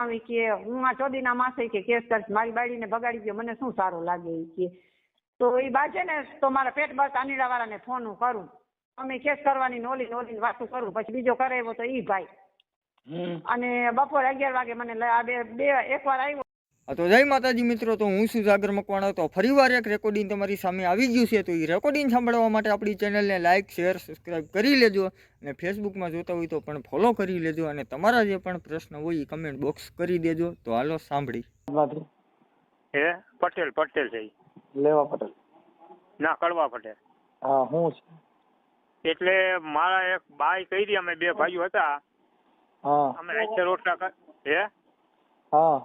આવી કે હું આ ચોદીના માસે કે કેસ કરીશ, મારી બાળીને બગાડી ગયો, મને શું સારું લાગે ઈ કે. તો એ બા છે ને તો મારા પેટ બસ અનિડા વાળાને ફોન કરું, અમે કેસ કરવાની નોલી વાતો કરું, પછી બીજો કરાવ્યો તો ઈ ભાઈ. અને બપોરે 11 વાગે મને એકવાર આવ્યો. તો જય માતાજી મિત્રો, તો હું છું જાગર મકવાણા. તો ફરીવાર એક રેકોર્ડિંગ તમારી સામે આવી ગયું છે. તો એ રેકોર્ડિંગ સાંભળવા માટે આપણી ચેનલને લાઇક, શેર, સબસ્ક્રાઈબ કરી લેજો. અને ફેસબુકમાં જોતા હોય તો પણ ફોલો કરી લેજો. અને તમારા જે પણ પ્રશ્ન હોય એ કમેન્ટ બોક્સ કરી દેજો. તો હાલો સાંભળી. હે પટેલ છે લેવા પટેલ ના કડવા પટેલ. હા હું છે એટલે મારા એક બાઈ કહી અમે બે ભાઈઓ હતા. હા અમે આચર રોટલા હે હા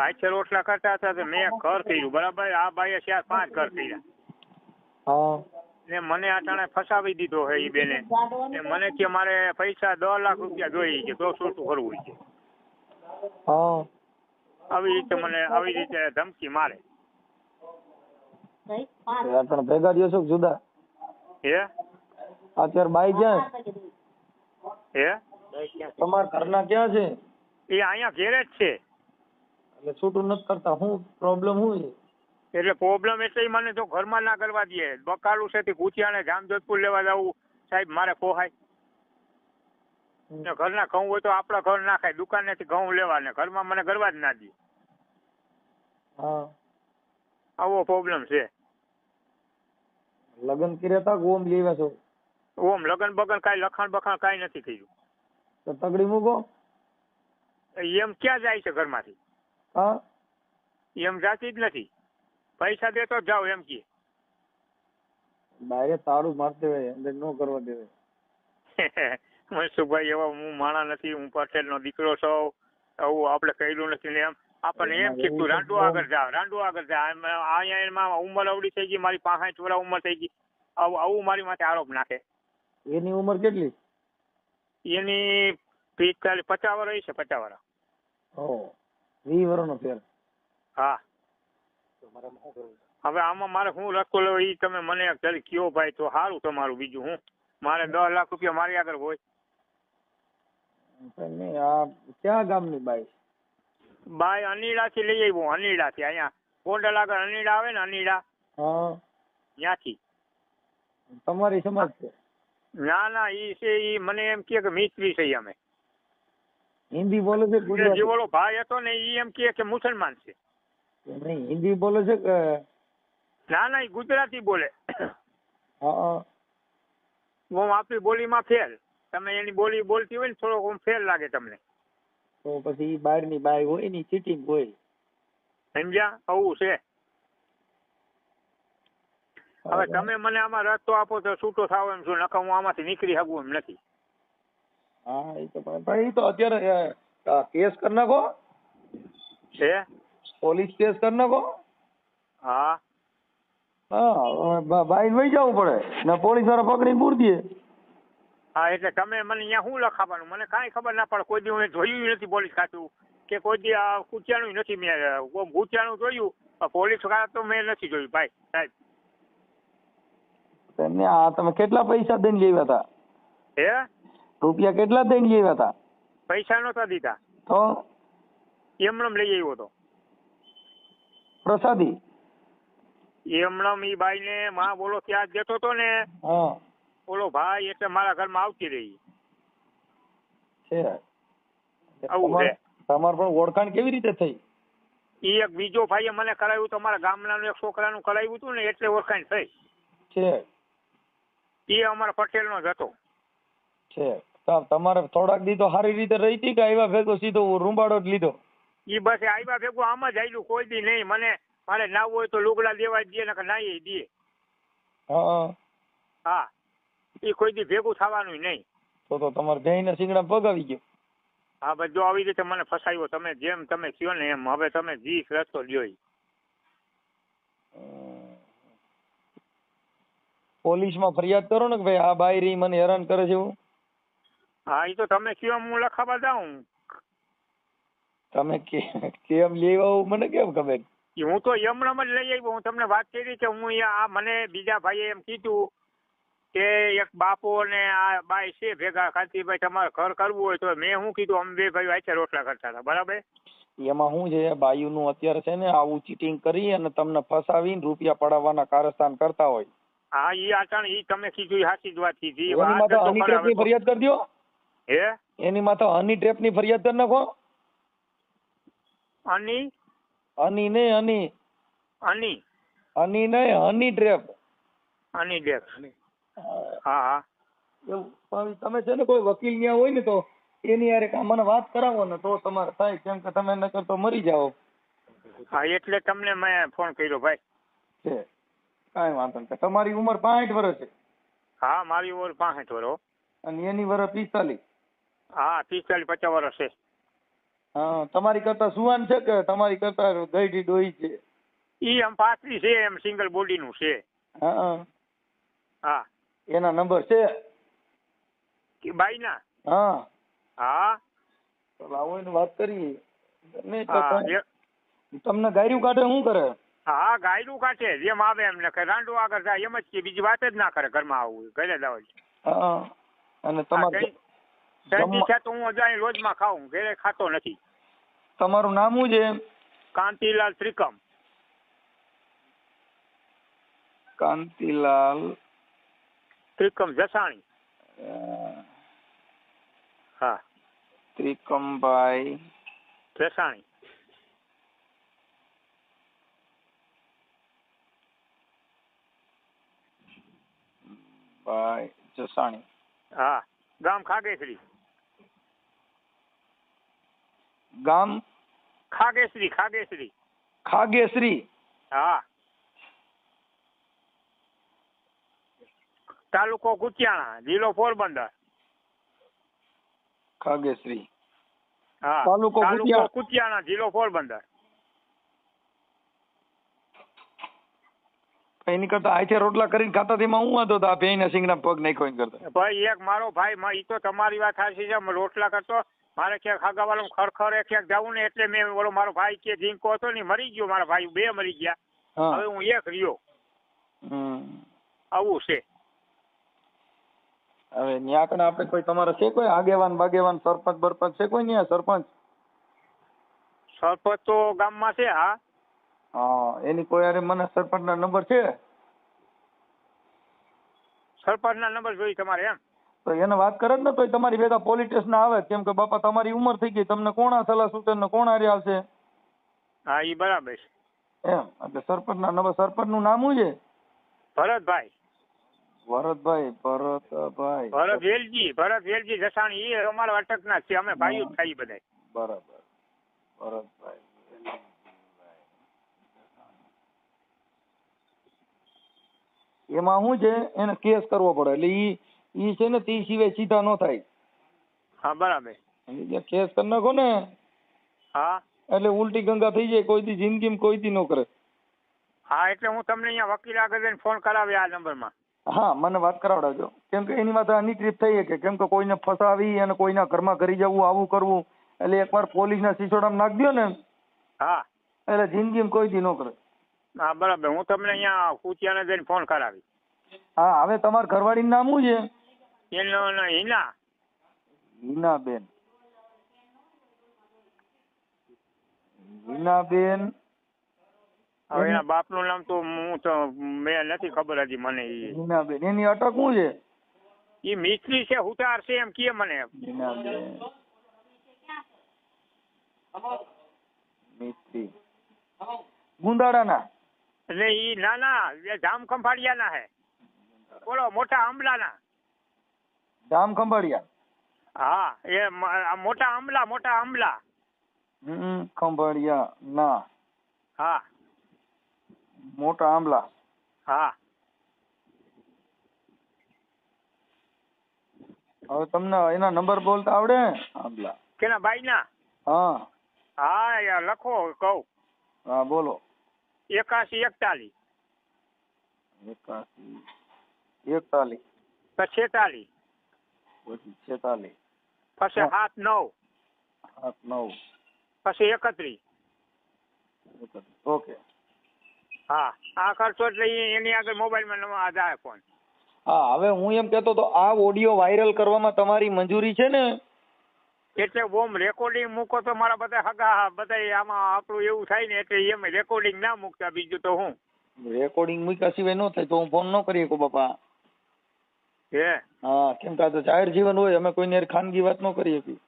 આચર રોટલા કરતા હતા તો મેં ઘર કર્યું બરાબર. આ બાઈએ 4-5 ઘર કર્યા. હા ને મને અટાણે ફસાવી દીધો હે ઈ બેને. ને મને કે મારે પૈસા 10 લાખ રૂપિયા જોઈએ છે તો શું કરવું છે. હા આવી રીતે ધમકી મારે. પણ ભેગા થયો છો જુદા? હે અત્યારે બાઈ ક્યાં? હે તમારા ઘરના ક્યાં છે? એ અહીંયા ઘેરે જ છે. એટલે છૂટું નથી કરતા, શું પ્રોબ્લેમ શું છે? એટલે પ્રોબ્લેમ એટલે મને જો ઘરમાં ના કરવા દે. બકાલું છે તે કુચિયાને જામજોધપુર લેવા જવું સાહેબ મારે પોહાય. ઘરના ઘઉં હોય તો આપણા ઘર ના ખાય, દુકાનેથી ઘઉં લેવા ને ઘરમાં મને કરવા જ ના દે. હા આવો પ્રોબ્લેમ છે. લગ્ન કર્યા હતા ઓમ લેવા છો? ઓમ લગન બગન કાંઈ લખાણ બખાણ કાંઈ નથી કર્યું. તો તગડી મૂકો. એમ ક્યાં જાય છે ઘરમાંથી? હા એમ જાતી જ નથી. પૈસા દેતો જ જાઓ એમ કે. બાયરે તાળું મારते હોય, અંદર ન કરવા દેવાય. મનસુખભાઈ એવા હું માણા નથી, હું પટેલ નો દીકરો છું. આવું આપણે કર્યું નથી ને એમ આપણને એમ કે તું રાંડુ આગળ જા. અહીંયા એમાં ઉંમર અવડી થઈ ગઈ, મારી 65 વર્ષ ઉંમર થઈ ગઈ. આવું મારી માથે આરોપ નાખે. એની ઉંમર કેટલી? એની 50 વર્ષ છે. 50 વર્ષ. ઓહ 20 વર્ષનો ફેર. હા હવે આમાં મારે શું રસ્તો લેવો એ તમે મને જરી કયો ભાઈ તો સારું તમારું. બીજું હું મારે 10 લાખ રૂપિયા મારી આગળ હોય. આ ક્યાં ગામની બાઈ? બાઈ અનીડા થી લઈ આવ્યો. અનીડા થી અહીંયા ગોંડલ આગળ અનીડા આવે ને અનીડા હા ત્યાંથી. તમારી સમાજ છે? ના ઈ છે ઈ મને એમ કે મિસ્ત્રી છે અમે. હિન્દી બોલે છે? જે ઓલો ભાઈ હતો ને ઈ એમ કે મુસલમાન છે. નહીં હિન્દી બોલે છે કે? ના ઈ ગુજરાતી બોલે. હા હું આપણી બોલીમાં ફેલ. તમે એની બોલી બોલતી હોય ને થોડોક ફેલ લાગે તમને. તો પછી બહાર ની બાઈ હોય ની ચીટિંગ હોય. સમજ્યા? આવું છે. હવે તમે મને આમાં રસ્તો આપો તો છૂટો થાવ એમ છું, નકર હું આમાંથી નીકળી શકું એમ નથી. હા એ તો પણ એ તો અત્યારે કેસ કરી નાખો. છે પોલીસ કેસ કરી નાખો. હા હા બાઈ વહી જવું પડે ને પોલીસ વાળા પકડીને પૂરી દે. હા એટલે તમે મને અહીંયા શું લખાવાનું મને કાંઈ ખબર ના પડે. કોઈ દી હું જોયું નથી પોલીસ ખાતું કે કોઈ દી કૂચ્યાનું નથી. મેં કૂચ્યાનું જોયું પોલીસ ખાતું તો મેં નથી જોયું ભાઈ સાહેબ. તમે કેટલા પૈસા દઈને લેવા હતા? હે રૂપિયા કેટલા દઈને લેવા હતા? પૈસા નહોતા દીધા તો એમણમ લઈ આવ્યો હતો પ્રસાદી. એમણમ ઈ બાઈ ને માં બોલો ત્યાં જતો હતો ને. હા બોલો ભાઈ એટલે મારા ઘરમાં આવતી રહી છે. આવું છે. તમારે પણ ઓળખાણ કેવી રીતે થઈ? ઈ એક બીજો ભાઈએ મને કરાવ્યું. તમારા ગામના એક છોકરાનું કરાવ્યું હતું ને એટલે ઓળખાણ થઈ છે. એ અમારા પટેલ નો જ હતો. છે તમારે થોડાક દી તો સારી રીતે રહી હતી કે આવ્યા ભેગો સીધો રૂંબાડો જ લીધો? ઈ બસ આવ્યા ભેગું આમ જ આવેલું. કોઈ દી નહીં. મારે નાવું હોય તો લુગડા દેવા દે ને નાઈ દે. હા એ કોઈ દી ભેગું થવાનું નહીં. તો તમારે જઈને સિંગડા પગ આવી ગયો. હા બસ જો આવી રીતે મને ફસાયો. તમે જેમ તમે કહો ને એમ હવે તમે જી રસ્તો લ્યો. પોલીસમાં ફરિયાદ કરો ને કે ભાઈ આ બાઈ રહી મને હેરાન કરે છે એવું. હા એ તો તમે કહો હું લખાવા જાઉં. તમે કેમ લેવા મને કેમ ખબર? હું તો એમણામ જ લઈ આવ્યો. હું તમને વાત કરી કે હું આ મને બીજા ભાઈએ એમ કીધું કે એક બાપુ અને આ બાઈ છે ભેગા કાંતિભાઈ તમારે ઘર કરવું હોય તો મેં શું કીધું અમે 2 ભાઈઓ આચે રોટલા કરતા હતા બરાબર. એમાં શું છે બાયુનું અત્યારે છે ને આવું ચીટિંગ કરી અને તમને ફસાવીને રૂપિયા પડાવવાના કારસ્તાન કરતા હોય. હા ઈ આચાણ ઈ તમે કીધું ઈ સાચી જ વાત કીધી. એની માથે હની ટ્રેપની ફરિયાદ કરી દો. હે એની માથે હની ટ્રેપની ફરિયાદ કરી નાખો. અની હની નહીં હની અની હની નહીં હની ટ્રેપ. અની ડેક. હા હા એવું પણ તમે છે ને કોઈ વકીલ ત્યાં હોય ને તો એની યાર મને વાત કરાવો ને તો તમારે થાય, કેમ કે તમે નકર તો મરી જાઓ. હા એટલે તમને મેં ફોન કર્યો ભાઈ. છે કાંઈ વાંધો નહીં. તમારી ઉંમર 65 વર્ષ છે હા મારી ઉંમર 65 વર્ષ. અને એની વર્ષ 45. હા 45-50 વર્ષ છે. હા તમારી કરતા સુવાન છે કે તમારી કરતા ગઈઢી ડોહી છે? ઈ આમ પાતળી છે એમ સિંગલ બોડી નું છે. હા હા એના નંબર છે કે બાઈ ના? હા હા તો લાવો એને વાત કરીએ. નહીં તો હા તમને ગાયરું કાઢે શું કરે? હા ગાયરું કાઢે જેમ આવે એમ ને રાંડો આગળ જાય એમ જ કે બીજી વાત જ ના કરે. ઘરમાં આવું ઘરે જ આવે. હા અને તમારે તો હું જાય રોજમાં ખાઉં, ઘરે ખાતો નથી. તમારું નામ શું છે? કાંતિલાલ ત્રિકમ. કાંતિલાલ ત્રિકમ જસાણી. હા ત્રિકમભાઈ જસાણી. ભાઈ જસાણી. હા ગામ ખાગેશ્રી. ગામ ખાગેશ્રી ખાગેશ્રી. ખાગેશ્રી. હા તાલુકો કુતિયાણા જિલ્લો પોરબંદર. ખાગેશ્રી. હા તાલુકો કુતિયાણા જિલ્લો પોરબંદર. એની કરતા આયથે રોટલા કરીને ખાતા તેમાં હું વાંધો આ ભેંના સિંગના પગ નાખ્યો કરતા. ભાઈ એક મારો ભાઈ ઈ તો તમારી વાત સાચી છે. રોટલા કરતો મારે ક્યાંક ખાગાવાળું ખરખરે ક્યાંક જવું ને એટલે મેં ઓલો મારો ભાઈ કે જીંકો હતો ને મરી ગયો. મારા ભાઈ 2 મરી ગયા. હવે હું એક રહ્યો. આવું છે. હવે ન્યા કને આપણે કોઈ તમારે છે કોઈ આગેવાન બાગેવાન સરપંચ બરપંચ છે કોઈ ન્યા સરપંચ? સરપંચ તો ગામમાં છે. હા હા એની કોઈ અરે મને સરપંચના નંબર છે? સરપંચના નંબર જોઈ તમારે એમ? તો એને વાત કરે ને તો તમારી ભેગા પોલીસ સ્ટેશન આવે. કેમ કે બાપા તમારી ઉંમર થઈ ગઈ, તમને કોણ આ સલાહ સૂચન ને કોણ હારે આવશે? હા ઈ બરાબર છે. એમ એટલે સરપંચના નંબર. સરપંચનું નામ શું છે? ભરતભાઈ. ભરત વેલજી જસાણી. એ અમારા અટકના છે. અમે ભાઈઓ જ ખાઈ બધા. બરાબર. ભરતભાઈ. એમાં શું છે એને કેસ કરવો પડે એટલે ઈ છે ને તે સિવાય સીધા ન થાય. હા બરાબર. કેસ કરી નાખો ને હા એટલે ઉલટી ગંગા થઈ જાય. કોઈ દી જિંદગીમાં કોઈ દી ન કરે. હા એટલે હું તમને અહીંયા વકીલ આગળ જઈને ફોન કરાવી આ નંબરમાં. હા મને વાત કરાવડાવજો. કેમ કે એની માથે આની ટ્રીપ થઈ શકે. કેમ કે કોઈને ફસાવી અને કોઈના ઘરમાં કરી જવું આવું કરવું એટલે એકવાર પોલીસના સિસોડામાં નાખી દો ને હા એટલે જિંદગીમાં કોઈ દી ન કરે. હા બરાબર. હું તમને અહીંયા કુતિયાને જઈને ફોન કરાવી. હા હવે તમારા ઘરવાળીનું નામ શું છે? એનો હિના. હિનાબેન. હિનાબેન. હવે એના બાપનું નામ તો હું તો મેં નથી ખબર હજી મને. હિનાબેન. એની અટક શું છે? એ મિસ્ત્રી છે, હુટાર છે એમ કે મને. હિનાબેન મિસ્ત્રી ગુંદાડાના? એટલે ઈ ના એ જામ ખંભાળિયાના હે. બોલો મોટા આંબલાના. જામ ખંભાળિયા? હા એ મોટા આંબલા. ખંભાળિયા ના. હા મોટા આંબલા. હા હવે તમને એના નંબર બોલતા આવડે? આંબલા કેના બાઈના? હા હા યાર લખો કહું. હા બોલો. 81 41 46 46 પછી 79 79 પછી 31. ઓકે. હા આ કરશો એટલે એની આગળ મોબાઈલમાં જાય ફોન. હા, હવે હું એમ કહેતો તો આ ઓડિયો વાયરલ કરવામાં તમારી મંજૂરી છે ને? એટલે ઓમ રેકોર્ડિંગ મૂકો તો મારા બધા હગા બધા આમાં આપણું એવું થાય ને એટલે એમ રેકોર્ડિંગ ના મૂકતા, બીજું તો હું. રેકોર્ડિંગ મૂક્યા સિવાય ન થાય તો હું ફોન ન કરી શકું બાપા. હે હા, કેમ કે આ તો જાહેર જીવન હોય, અમે કોઈને હારે ખાનગી વાત ન કરી શકીએ.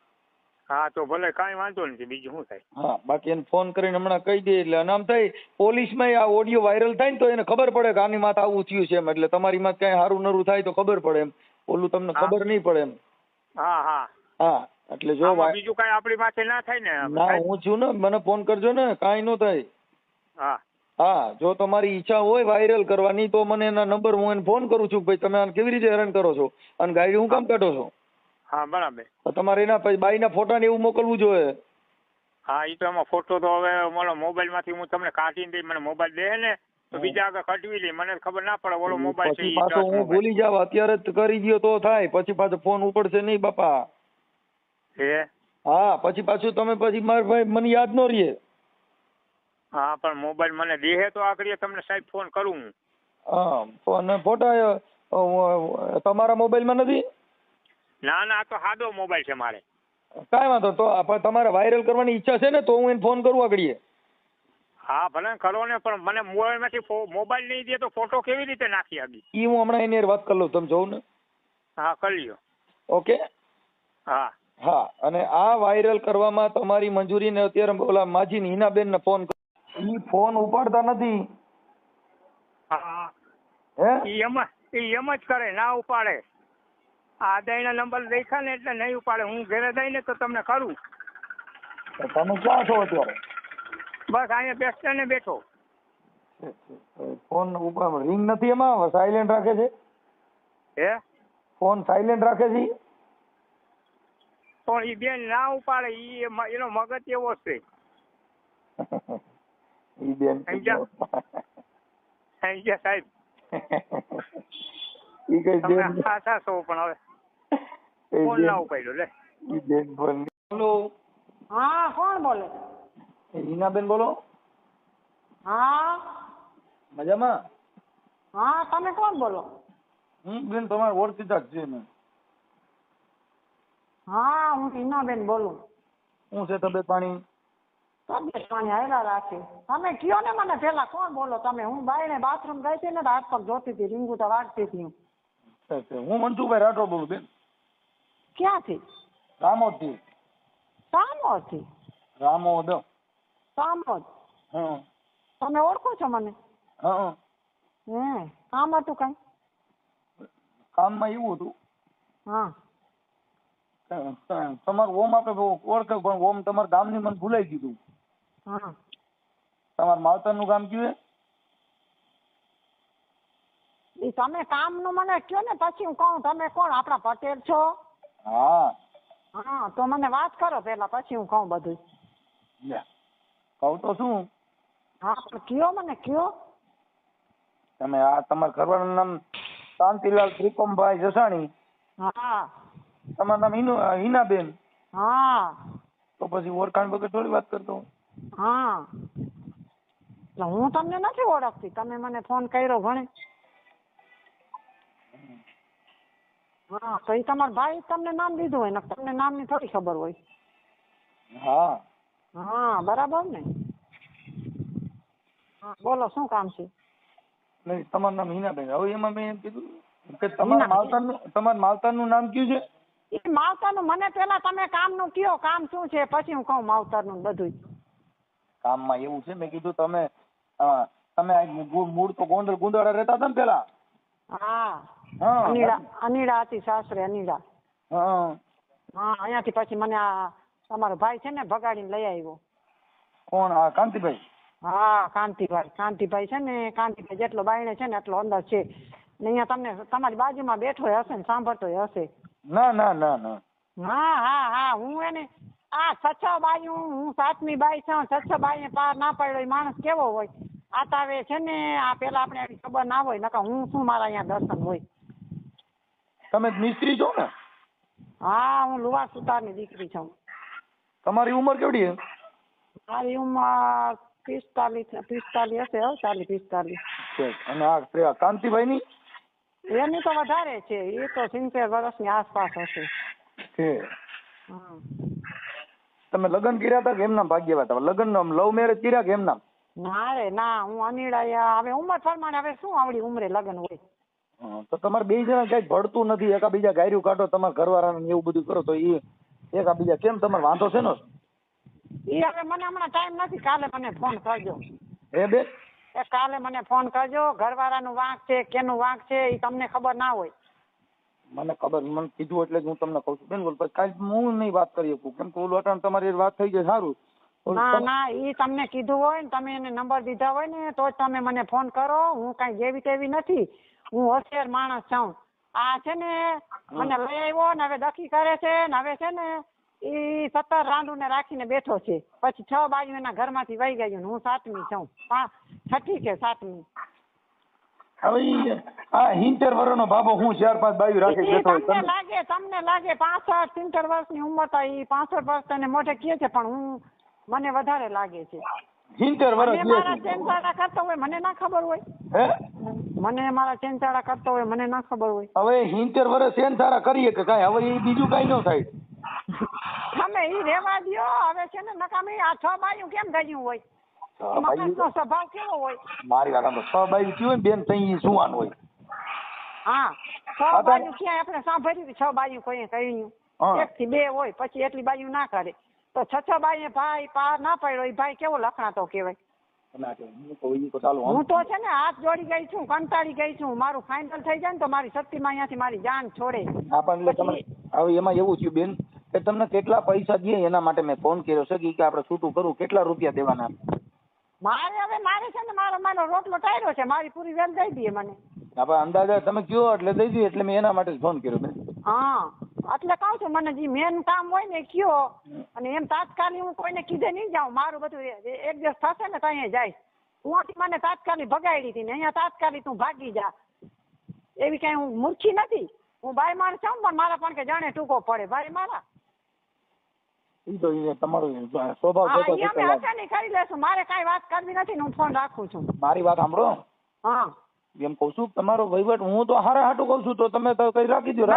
હા તો ભલે કાંઈ વાંધો નથી, બીજું શું થાય. હા, બાકી એને ફોન કરીને હમણાં કહી દે એટલે આમ થાય પોલીસમાં આ ઓડિયો વાયરલ થાય ને તો એને ખબર પડે કે આની માથે આવું થયું છે એમ, એટલે તમારી માથે ક્યાંય હારું નરું થાય તો ખબર પડે એમ, ઓલું તમને ખબર નહીં પડે એમ. હા હા હા, એટલે જો આમાં બીજું કાંઈ આપણી માથે ના થાય ને. ના, હું છું ને, મને ફોન કરજો ને, કાંઈ ન થાય. હા હા, જો તમારી ઈચ્છા હોય વાયરલ કરવાની તો મને એના નંબર, હું એને ફોન કરું છું કે ભાઈ તમે આને કેવી રીતે હેરાન કરો છો અને ગાડી હું કામ કાઢો છો. હા બરાબર. તો તમારે એના પછી બાઈના ફોટા ને એવું મોકલવું જોઈએ. હા, એ તો એમાં ફોટો તો હવે મારો મોબાઈલ માંથી હું તમને કાઢીને દઈ, મને મોબાઈલ દે ને તો બીજા આગળ કટવી લે, મને ખબર ના પડે ઓલો મોબાઈલ છે પછી ઈ પાછો ટચ હું મોબાઈલ. ભૂલી જાવ, અત્યારે જ કરી દયો તો થાય, પછી પાછો ફોન ઉપડશે નહીં બાપા. હે હા, પછી પાછું તમે પછી મારા ભાઈ મને યાદ ન રહીએ. હા પણ મોબાઈલ મને દેહે તો આગળ તમને સાહેબ ફોન કરું હું. હા, અને ફોટા તમારા મોબાઈલમાં નથી? ના ના, આ તો સાદો મોબાઈલ છે મારે. કાંઈ વાંધો, તો તમારે વાયરલ કરવાની ઈચ્છા છે ને તો હું એને ફોન કરું આગળ. હા ભલે કરો ને, પણ મને મોબાઈલ માંથી મોબાઈલ નહીં દે તો ફોટો કેવી રીતે નાખી આપી? એ હું હમણાં એની હારે વાત કરી લઉં, તમે જોઉં ને. હા કરી લ્યો. ઓકે. હા હા, અને આ વાયરલ કરવામાં તમારી મંજૂરી ને અત્યારે ઓલા માજી હિનાબેન ને ફોન, ઈ ફોન ઉપાડતા નથી. હા હે? ઈ એમ જ કરે, ના ઉપાડે. આ દઈના નંબર દેખા ને એટલે નહીં ઉપાડે. હું ઘરે દઈને તો તમને કરું. તમે ક્યાં છો અત્યારે? બસ અહીંયા બેસતા ને બેઠો. ફોન ઉપર રિંગ નથી, એમાં સાયલેન્ટ રાખે છે. હે ફોન સાયલેન્ટ રાખે છે. પણ ઈ બેન ના ઉપાડે, ઈ એનો મગજ એવો છે. ઈ બેન સમજ્યા સાહેબ? ઈ કઈ તમે બેન સાચા છો, પણ હવે ફોન ના ઉપાડ્યો લે. ઈ બેન ફોન. હેલો. હા, કોણ બોલે? હિનાબેન બોલો. હા મજામાં? હા, તમે કોણ બોલો? બેન તમારે ઓળખીતા જ છે ને. હા, હું હિનાબેન બોલું. શું છે તબિયત પાણી? તબિયત પાણી હાયલા રાખે. તમે કયો ને મને પેલા કોણ બોલો તમે? હું બાઈને બાથરૂમ ગઈ હતી ને તો હાથ પગ જોતી હતી, રીંગુ તો વાગતી હતી. હું મનસુખભાઈ રાઠોડ બોલું બેન. ક્યાંથી? રામોદથી. સામોદથી? રામોદ. સામોદ? હા. તમે ઓળખો છો મને? હા. કામ હતું કઈ? કામમાં એવું હતું. હા. તમારું ઓમ આપણે ઓળખે, પણ ઓમ તમારા ગામની મને ભૂલાઈ ગયું. હા. તમારા માવતરનું ગામ કયું? એ તમે કામનું મને કયો ને, પછી હું કહું. તમે કોણ? આપણા પટેલ છો? હા. હા, તો મને વાત કરો પેલા, પછી હું કહું બધું. કહું તો શું? હા, પણ કયો મને, કયો. તમે આ તમારા ઘરવાળાનું નામ શાંતિલાલ ત્રિકોમભાઈ જસાણી. હા. તમારું નામ હિનાબેન. હા. તો પછી ઓળખાણ વગર થોડી વાત કરતો. હા, એટલે હું તમને નથી ઓળખતી. તમે મને ફોન કર્યો ઘણે. હા, તો એ તમારા ભાઈ તમને નામ દીધું હોય ને, તમને નામની થોડી ખબર હોય. હા. હા, બરાબર ને. હા, બોલો શું કામ છે? નહીં, તમારું નામ હિનાબેન. હવે એમાં મેં એમ કીધું કે તમારા માવતરનું નામ કયું છે? એ માવતરનું મને પેલા તમે કામનું કયો, કામ શું છે, પછી હું કહું માવતરનું બધું. કામમાં એવું છે, મેં કીધું તમે મૂળ તો ગુંદાળા રહેતા હતા ને પેલા? હા. હા. અનીડા હતી સાસરે, અનીડા. હા. હા, અહીંયાથી પછી મને આ તમારો ભાઈ છે ને ભગાડીને લઈ આવ્યો. કોણ? આ કાંતિભાઈ? હા, કાંતિભાઈ છે ને, કાંતિભાઈ જેટલો બાયણે છે ને એટલો અંદર છે ને. અહીંયા તમને તમારી બાજુમાં બેઠો હશે ને સાંભળતો હશે. ના ના ના ના. હા હા હા, હું એને આ છ બાઈ, હું 7મી બાઈ છું. છ બાઈને પાર ના પાડ્યો એ માણસ કેવો હોય? આ તાવે છે ને, આ પેલા આપણે ખબર ના હોય, નકર હું શું મારા અહીંયા દર્શન હોય. તમે મિસ્ત્રી છો ને? હા, હું લુવા સુતારની દીકરી છું. તમારી ઉંમર કેવડી છે? મારી ઉંમર 45 હશે, 40-45. અને આ કાંતિભાઈ ની? એની તો વધારે છે, એ તો 70 વર્ષની આસપાસ હશે. છે. હા. તમે લગ્ન કર્યા હતા કે એમના ભાગ્યવા હતા? લગ્ન લવ મેરેજ કર્યા કે એમના? ના રે ના, હું અનિડા હવે ઉંમર પ્રમાણે હવે શું આવડી ઉંમરે લગ્ન હોય. તો તમારે બે જણા કઈ ભળતું નથી, એકાબીજા ગાયરું કાઢો, તમારા ઘરવાળાને એવું બધું કરો તો એ એકાબીજા કેમ તમારે વાંધો છે ને? એ હવે મને હમણાં ટાઈમ નથી, કાલે મને ફોન કરજો. હે બેન? કાલે મને ફોન કરજો. ઘરવાળાનું વાંક છે કેનું વાંક છે એ તમને ખબર ના હોય. મને ખબર, મને કીધું એટલે જ હું તમને કહું છું બેન. બોલ કાલ હું નહીં વાત કરી શકું, કેમ કે ઓલું અટાણ તમારી વાત થઈ જાય સારું. ના ના, એ તમને કીધું હોય ને, તમે એને નંબર દીધા હોય ને તો જ તમે મને ફોન કરો. હું કઈ જેવી તેવી નથી, હું હોશિયાર માણસ છું. આ છે ને મને લઈ આવ્યો ને હવે દખી કરે છે ને, હવે છે ને એ 17 રાંડુને રાખીને બેઠો છે. પછી 6 બાજુ એના ઘરમાંથી વહી ગયું. હું 7મી છું, 6ઠી કે 7મી. હવે આ 70 વર્ષનો બાબો હું 4-5 બાયું રાખી બેઠો. તમને લાગે 65 70 વર્ષની ઉંમર તો એ 65 વર્ષ તને મોઢે કહે છે, પણ મને વધારે લાગે છે. 70 વર્ષ મારા ચેનચાળા કરતો હોય મને ના ખબર હોય. હે? મને મારા ચેનચાળા કરતો હોય મને ના ખબર હોય. હવે 70 વર્ષ ચેનચાળા કરીએ કે કાંઈ? હવે એ બીજું કાંઈ ન થાય. તમે ઈ રેવા દ્યો. હવે છે ને નકામી આ 6 બાયું કેમ ગયું હોય? માણસનો સ્વભાવ કેવો હોય? મારી વાત સાંભળો, 6 બાયું થયું હોય બેન તઈ સુવાન હોય. હા, 6 બાયું ક્યાંય આપણે સાંભળ્યું 6 બાયું કોઈ કહ્યું? 1 થી 2 હોય, પછી એટલી બાયું ના કરે. તો 6 બાઈએ ભાઈ પાર ના પડ્યો, એ ભાઈ કેવો લખણાતો કહેવાય? હું તો છે ને હાથ જોડી ગઈ છું, કંટાળી ગઈ છું. મારું ફાઇનલ થઈ જાય ને તો મારી શક્તિમાં અહીંયાથી મારી જાન છોડે. હવે એમાં એવું થયું બેન કે તમને કેટલા પૈસા દે એના માટે મેં ફોન કર્યો છે કે આપણે છૂટું કરું, કેટલા રૂપિયા દેવાના? મારે છે ને મારો રોટલો ટાયરો છે, મારી પૂરી વેલ દઈ દઈએ મને. આપણે અંદાજે તમે કયો એટલે દઈ દઈએ, એટલે મેં એના માટે જ ફોન કર્યો બેન. હા, એટલે કહું છું મને જે મેન કામ હોય ને કયો, અને એમ તાત્કાલિક હું કોઈને કીધે નહીં જાઉં. મારું બધું એક દિવસ થશે ને તો અહીંયા જાય. હું મને તાત્કાલિક ભગાડી હતી ને અહીંયા તાત્કાલિક તું ભાગી જા. એવી કઈ હું મૂર્ખી નથી. હું બાઈ માણસ છું, પણ મારા પણ કે જાણે ટૂંકો પડે ભાઈ મારા. ઈ તો તમારો સ્વભાવ છે તો અમે આસાની કરી લેશું. મારે કઈ વાત કરવી નથી ને હું ફોન રાખું છું. મારી વાત સાંભળો. હા, એમ કહું છું તમારો વહીવટ હું તો હારા હાટું કહું છું, તો તમે તો કઈ રાખી દો.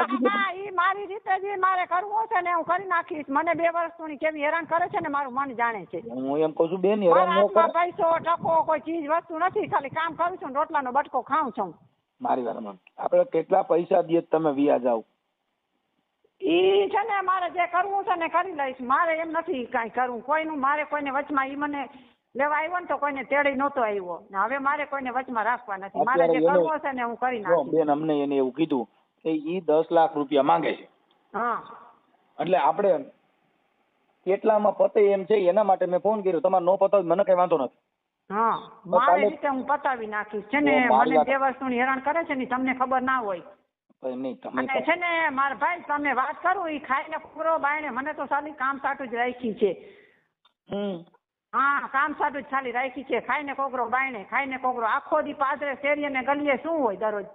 ઈ મારી રીતે જે મારે કરવું છે ને હું કરી નાખીશ. મને 2 વર્ષ સુધી કેવી હેરાન કરે છે ને મારું મન જાણે છે. હું એમ કહું છું બેન, હેરાન ન કરો. પૈસો ટકો કોઈ ચીજ વસ્તુ નથી, ખાલી કામ કરું છું, રોટલાનો બટકો ખાઉં છું. મારી વાત આપણે કેટલા પૈસા દઈએ તમે વ્યાજ જાવ? ઈ છે ને મારે જે કરવું છે ને કરી લઈશ. મારે એમ નથી કઈ કરવું કોઈનું. મારે કોઈને વચમાં ઈ મને લેવા આવ્યો ને તો કોઈને તેડી નહોતો આવ્યો. હવે મારે કોઈને વચમાં રાખવા નથી. મારે જે કરવું છે ને હું કરી નાખીશ. બેન અમને એને એવું કીધું કે ઈ 10 લાખ રૂપિયા માંગે છે. હા, એટલે આપણે કેટલામાં પતે એમ છે એના માટે મેં ફોન કર્યો. તમારે નો પતાવ મને કઈ વાંધો નથી. હા, મારી રીતે હું પતાવી નાખીશ. છે ને મને 2 વર્ષનું હેરાન કરે છે ને તમને ખબર ના હોય. અને છે ને મારા ભાઈ તમે વાત કરું ઈ ખાઈને પૂરો બાયણે મને તો સાલી કામ સાટું જ રાખી છે. હા, કામ સાટું જ ખાલી રાખી છે. ખાઈને કોકરો બાયણે, ખાઈને કોકરો આખો દી પાદરે શેરીએ ને ગલીએ શું હોય દરરોજ?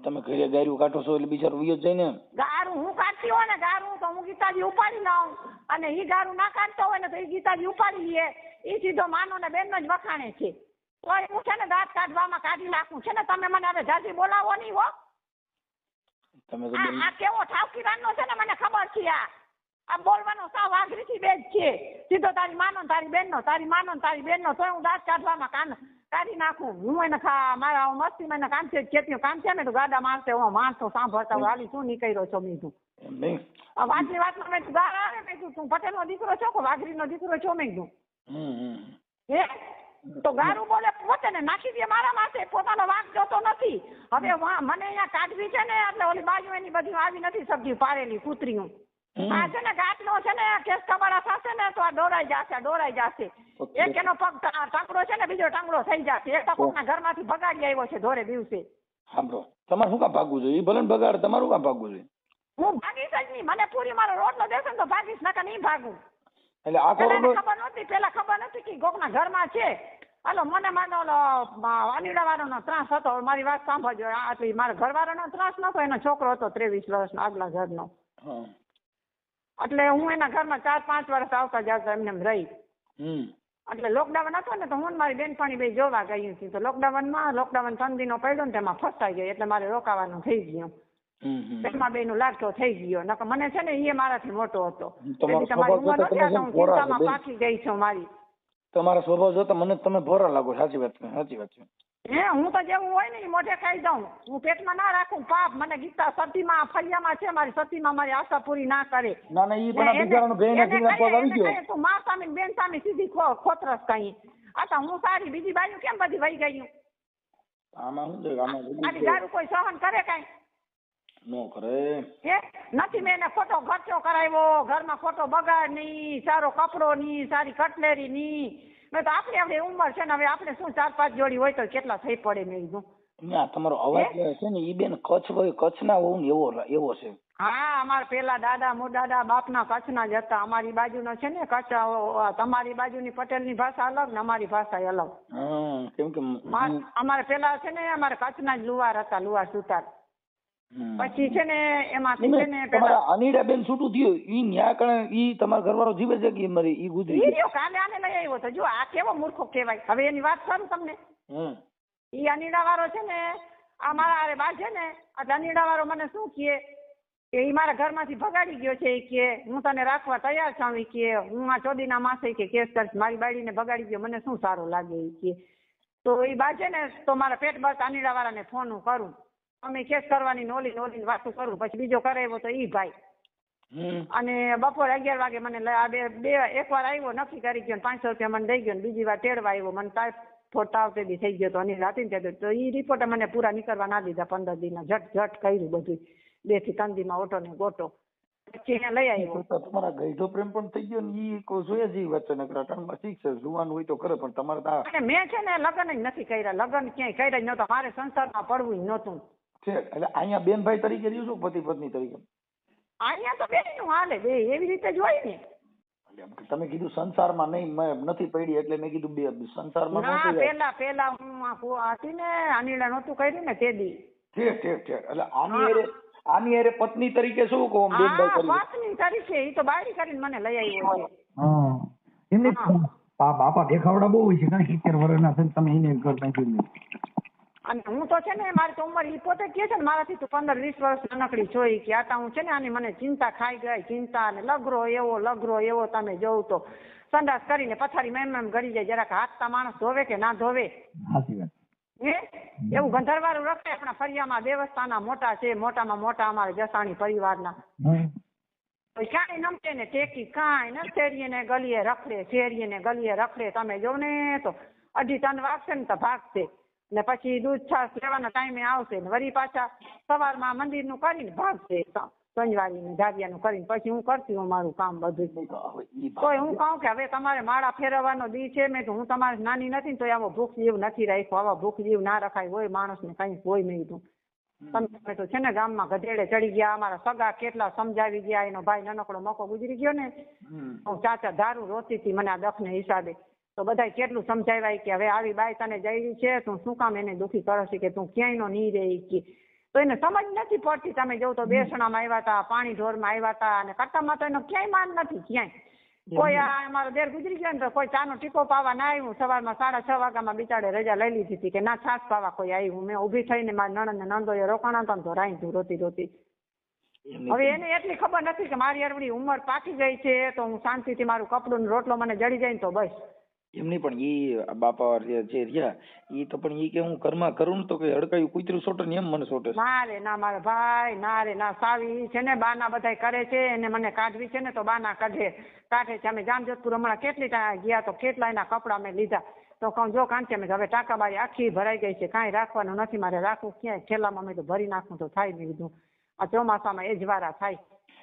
તમે ઘરે ગાયરું કાઢો છો એટલે બિચારો વિયો જાય ને. ગારું હું કાઢતી હોય ને, ગારું તો હું ગીતાજી ઉપાડી લઉં, અને ઈ ગારું ના કાઢતો હોય ને તો ઈ ગીતાજી ઉપાડી લે. ઈ સીધો માનો ને બેન જ વખાણે છે. તો હું છે ને દાંત કાઢવામાં કાઢી નાખું. છે ને તમે મને હવે જાજી બોલાવો નહીં હો. આ કેવો ઠાવકીરાનો છે ને મને ખબર છે. આ બોલવાનો સાવ વાઘરીથી બેજ છે. સીધો તારી માનો ને તારી બેન નો, તારી માનો ને તારી બેન નો, તો હું દાંત કાઢવામાં કાઢી નાખું. હું એને મારા મસ્તી મને કામ છે, ખેતીનું કામ છે ને તો ગાડા મારશે માણસો સાંભળતા હોય હાલી શું નીકળ્યો છો મેં તું. વાતની વાતમાં મેં તું ગાળ આવે મેં તું પટેલ નો દીકરો છો કે વાઘરી નો દીકરો છો મેં કીધું. હે તો ગારું બોલે પોતે ને નાખી દે મારા માથે. પોતાનો વાંક જોતો નથી. હવે મને અહીંયા કાઢવી છે ને એટલે ઓલી બાજુ એની બધી આવી નથી સબ્જી પારેલી કૂતરીનું. આ છે ને ગાંઠનો છે ને કેસ કબાડા થશે ને તો આ દોરાઈ જશે. એક એનો પગ ટાંગડો છે ને બીજો ટાંગડો થઈ જશે. એક તો કોકના ઘરમાંથી ભગાડી આવ્યો છે ધોરે દિવસે. સાંભળો, તમારે શું કામ ભાગવું જોઈએ? ભલે બગાડ, તમારું કામ ભાગવું જોઈએ? હું ભાગીશ જ નહીં. મને પૂરી મારો રોટલો દેશે ને તો ભાગીશ, નકર નહીં ભાગું. એટલે આખો પેલા ખબર નથી કે કોકના ઘરમાં છે. હાલો મને માનો અનિડાવાળાનો ત્રાસ હતો. મારી વાત સાંભળજો. આટલી મારા ઘરવાળાનો ત્રાસ નતો, એનો છોકરો હતો 23 વર્ષનો આગલા ઘરનો. એટલે હું એના ઘરમાં 4-5 વર્ષ આવતા જતા એમને રહી. એટલે લોકડાઉન હતો ને તો હું ને મારી બેનપણી બે જોવા ગઈ હતી. તો લોકડાઉન 3 દિનો પડ્યો ને તેમાં ફસાઈ ગઈ એટલે મારે રોકાવાનું થઈ ગયું. બેનમાં બેનું લાગતો થઈ ગયો. નકર મને છે ને એ મારાથી મોટો હતો. તમારો તમારી ઉંમર સ્વભાવ નથી, જોતા હું તમે ભોળા ચિંતામાં છો બેન. પાકી ગઈ છું મારી. તમારા સ્વભાવ જોતા મને તમે ભોરા લાગો. સાચી વાત છે, સાચી વાત છે. હું તો જેવું હોય ને એ મોઢે ખાઈ દઉં. હું પેટમાં ના રાખું પાપ. મને ગીતા સતીમાં ફળિયામાં છે મારી સતીમાં મારી આશા પૂરી ના કરે. ના ના ઈ પણ બિચારાનો બેન પગ આવી ગયો. તું મા સામે બેન સામે સીધી ખોતરસ કઈ. આ તો હું સારી બીજી બાજુ કેમ બધી વહી ગયું? આમાં શું છે, આમાં આની દારૂ કોઈ સહન કરે કઈ? નો કરે. નથી મેં એને ખોટો ખર્ચો કરાવ્યો, ઘરમાં ખોટો બગાડ નહીં, સારો કપડો નહીં, સારી કટલેરી નહીં. મેં તો આપણી આપણી ઉંમર છે ને હવે આપણે શું 4-5 જોડી હોય તો કેટલા થઈ પડે મેં કીધું. ના તમારો અવાજ છે ને ઈ બેન કચ્છના હોવ ને એવો છે. હા અમારા પેલા દાદા મોદાદા બાપના કચ્છના જ હતા. અમારી બાજુનો છે ને કચ્છ, તમારી બાજુની પટેલની ભાષા અલગ ને અમારી ભાષા અલગ. કેમ કે અમારે પેલા છે ને અમારે કચ્છના જ લુહાર હતા, લુહાર સુતાર. પછી છે ને એમાંથી છે ને તમારા અનિડા બેન છૂટું થયું ઈ ન્યા કણે ઈ તમારા ઘરવાળો જીવે છે કે મરી ઈ ગુજરી ગયો? કાલે આને લઈ આવ્યો તો. જો આ કેવો મૂર્ખો કહેવાય. હવે એની વાત કરું તમને. ઈ અનિડા વાળો છે ને આ મારા હારે બા છે ને એટલે અનિડા વાળો મને શું કહે કે ઈ મારા ઘરમાંથી ભગાડી ગયો છે. કે હું તને રાખવા તૈયાર છું. કે હું આ ચોદીના માસે કે કેસ કરીશ. મારી બાળીને ભગાડી ગયો, મને શું સારું લાગે. કે તો ઈ બા છે ને તો મારા પેટ બસ અનિડા વાળાને ફોન કરું. અમે કેસ કરવાની નોલી વાતો કરું. પછી બીજો કરાવ્યો તો ઈ ભાઈ. અને બપોરે 11 વાગે મને એકવાર આવ્યો નક્કી કરી ગયો 500 રૂપિયા મને દઈ ગયો. બીજી વાર તેડવા આવ્યો. મને ટાઈફોઈડ તાવ તે દી થઈ ગયો તો અને રાતી ને તો ઈ રિપોર્ટ મને પૂરા નીકળવા ના દીધા. 15 દિનના ઝટ કર્યું બધું. 2 થી 3 દીમાં ઓટો ને ગોટો. પછી અહીંયા લઈ આવ્યો. તમારા ગઈઢો પ્રેમ પણ થઈ ગયો ને ઈ કોઈ જોઈએ જ વચ્ચે નકરાટણમાં ઠીક છે જુવાન હોય તો કરે પણ તમારે અને મેં છે ને લગ્ન જ નથી કર્યા. લગ્ન ક્યાંય કર્યા જ નહોતા. મારે સંસારમાં પડવું જ નહોતું. એટલે અહીંયા બેનભાઈ તરીકે રહ્યું છું પતિ પત્ની તરીકે? અહીંયા તો બેન નું હાલે બે એવી રીતે જ હોય ને. તમે કીધું સંસારમાં નહીં નથી પડી એટલે મેં કીધું બે સંસારમાં પેલા હું હતી ને અનિલા નહોતું કર્યું ને તે દી. ઠીક એટલે આની હારે પત્ની તરીકે શું કહું બેનભાઈ પત્ની તરીકે ઈ તો બાળી કરીને મને લઈ આવ્યો છે. એમને બાપા દેખાવડા બહુ હોય છે કારણ 70 વર્ષના છે તમે એને ઘર નાખ્યું. અને હું તો છે ને મારી તો ઉંમર ઈ પોતે કે છે ને મારાથી તો 15-20 વર્ષ નાનકડી જોઈ કે આતા હું છે ને આની મને ચિંતા ખાઈ ગઈ. ચિંતા ને લગરો એવો તમે જોઉં તો સંડાસ કરીને પથારીમાં એમ ગળી જાય. જરાક હાથતા માણસ ધોવે કે ના ધોવે? સાચી વાત. એવું ગંધર્વાળું રખે. આપણા ફળિયામાં દેવસ્થાના મોટા છે, મોટામાં મોટા અમારા જસાણી પરિવારના. ક્યાંય નમતે ને ટેકી કાંઈ ન. શેરીએ ને ગલીએ રખડે. તમે જો ને તો 2:30 વાગશે ને તો ભાગશે. ને પછી દૂધ છાસ લેવાના ટાઈમે આવશે ને વળી પાછા સવારમાં મંદિરનું કરીને ભાગશે. સંજવારી ને ધારિયાનું કરીને પછી હું કરતી હું મારું કામ બધું. તો હું કહું કે હવે તમારે માળા ફેરવવાનો દી છે. મેં હું તમારે નાની નથી તો આવો ભૂખ જીવ નથી રાખ્યો. આવા ભૂખ જીવ ના રખાય હોય માણસને કઈ હોય નહીં. તું તમે તો છે ને ગામમાં ગધેડે ચડી ગયા. અમારા સગા કેટલા સમજાવી ગયા. એનો ભાઈ નાનકડો મોકો ગુજરી ગયો ને હું ચાચા દારૂ રોતી હતી મને આ દખને હિસાબે. તો બધા કેટલું સમજાવ્યા કે હવે આવી બાઈ તને જઈ છે તું શું કામ એને દુખી કરો છે કે તું ક્યાંય નો નહીં રહી કે. તો એને સમજ નથી પડતી. તમે જોવ તો બેસણામાં આવ્યા હતા, પાણી ઢોરમાં આવ્યા હતા અને કટ્ટામાં તો એનો ક્યાંય માન નથી. ક્યાંય કોઈ અમારો દેર ગુજરી ગયો ને તો કોઈ ચાનો ટીકો પાવા ના આવ્યું. સવારમાં 6:30 વાગ્યામાં બિચારે રજા લઈ લીધી હતી કે ના છાસ પાવા કોઈ આવ્યું. મેં ઊભી થઈને મારી નણંદ ને નંદોએ રોકાણા હતા ને તો રાઈ રોતી. હવે એને એટલી ખબર નથી કે મારી અરવડી ઉંમર પાકી ગઈ છે તો હું શાંતિથી મારું કપડું રોટલો મને જડી જાય ને તો બસ. એમની પણ ઈ બાપા જે રહ્યા ઈ તો પણ ઈ કે હું ઘરમાં કરું ને તો કે હડકાયું કૂતરું સોટે ને એમ મને સોટે. ના રે ના મારા ભાઈ ના રે ના. સાવી છે ને બાના બધા કરે છે એને મને કાઢવી છે ને તો બાના કાઢે છે. અમે જામજોધપુર હમણાં કેટલી ગયા તો કેટલા એના કપડા મેં લીધા. તો કહું જો કાંચે મેં હવે ટાંકાબારી આખી ભરાઈ ગઈ છે. કાંઈ રાખવાનું નથી મારે. રાખવું ક્યાંય થેલામાં મેં તો ભરી નાખું તો થાય. મેં કીધું આ ચોમાસામાં એ જ વારા થાય.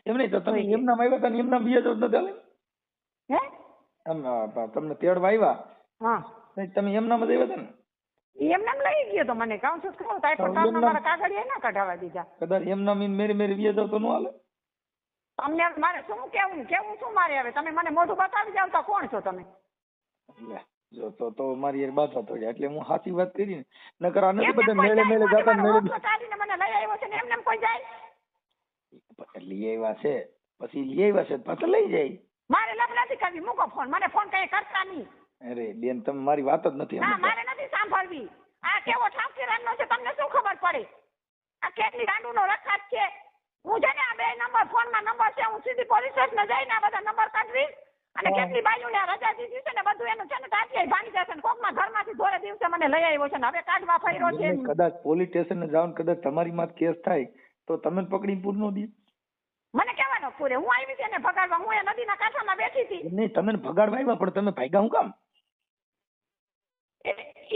એમ નહીં તો તમે એમના આવ્યા હતા ને એમના બીજા જ નથી હે તમને તેડવા આવ્યા? હા તમે એમનામાં જ આવ્યા હતા ને? એમનામ લઈ ગયો તો મને કહું છું મારા કાગળિયા ના કઢાવા દીધા. કદાચ એમના મેરી વ્યા જાવ તો ન હાલે? તમને મારે શું કેવું શું મારે હવે તમે મને મોઢું બતાવી જાવ તો કોણ છો તમે? જો તો મારી યાર બાધા તો એટલે હું સાચી વાત કરી ને નકર આ નથી બધા મેળે જાતા મેળે ચાલીને મને લઈ આવ્યો છે ને એમને કોઈ જાય લઈ આવ્યા છે પછી લઈ આવ્યા છે પાછા લઈ જાય. મારે લપ નથી કરવી. મૂકો ફોન. મને ફોન કઈ કરતા નહીં. અરે બેન તમે મારી વાત જ નથી ના સમજતા. મારે નથી સાંભળવી. આ કેવો ઠામકીરાનો છે તમને શું ખબર પડે? આ કેટલી ગાંડુનો રખાત છે. હું છે ને આ 2 નંબર ફોનમાં નંબર છે, હું સીધી પોલીસ સ્ટેશન જઈને આ બધા નંબર કાઢવી અને કેટલી બાઈઓને આ રજા દીધી છે ને બધું એનું છે ને તાત્યાય ભાંગી જશે ને કોકના ઘરમાંથી ધોળે દિવસે મને લઈ આવ્યો છે ને હવે કાઢવા ફર્યો છે. એટલે કદાચ પોલીસ સ્ટેશન જાવ ને કદાચ તમારી માં કેસ થાય તો તમે પકડીને પૂર નો દે. મને કહેવાનો પૂરે હું આવી છે ને ભગાડવા, હું એ નદીના કાંઠામાં બેઠી હતી. નહીં તમે ભગાડવા આવ્યા પણ તમે ભાગ્યા હું કામ?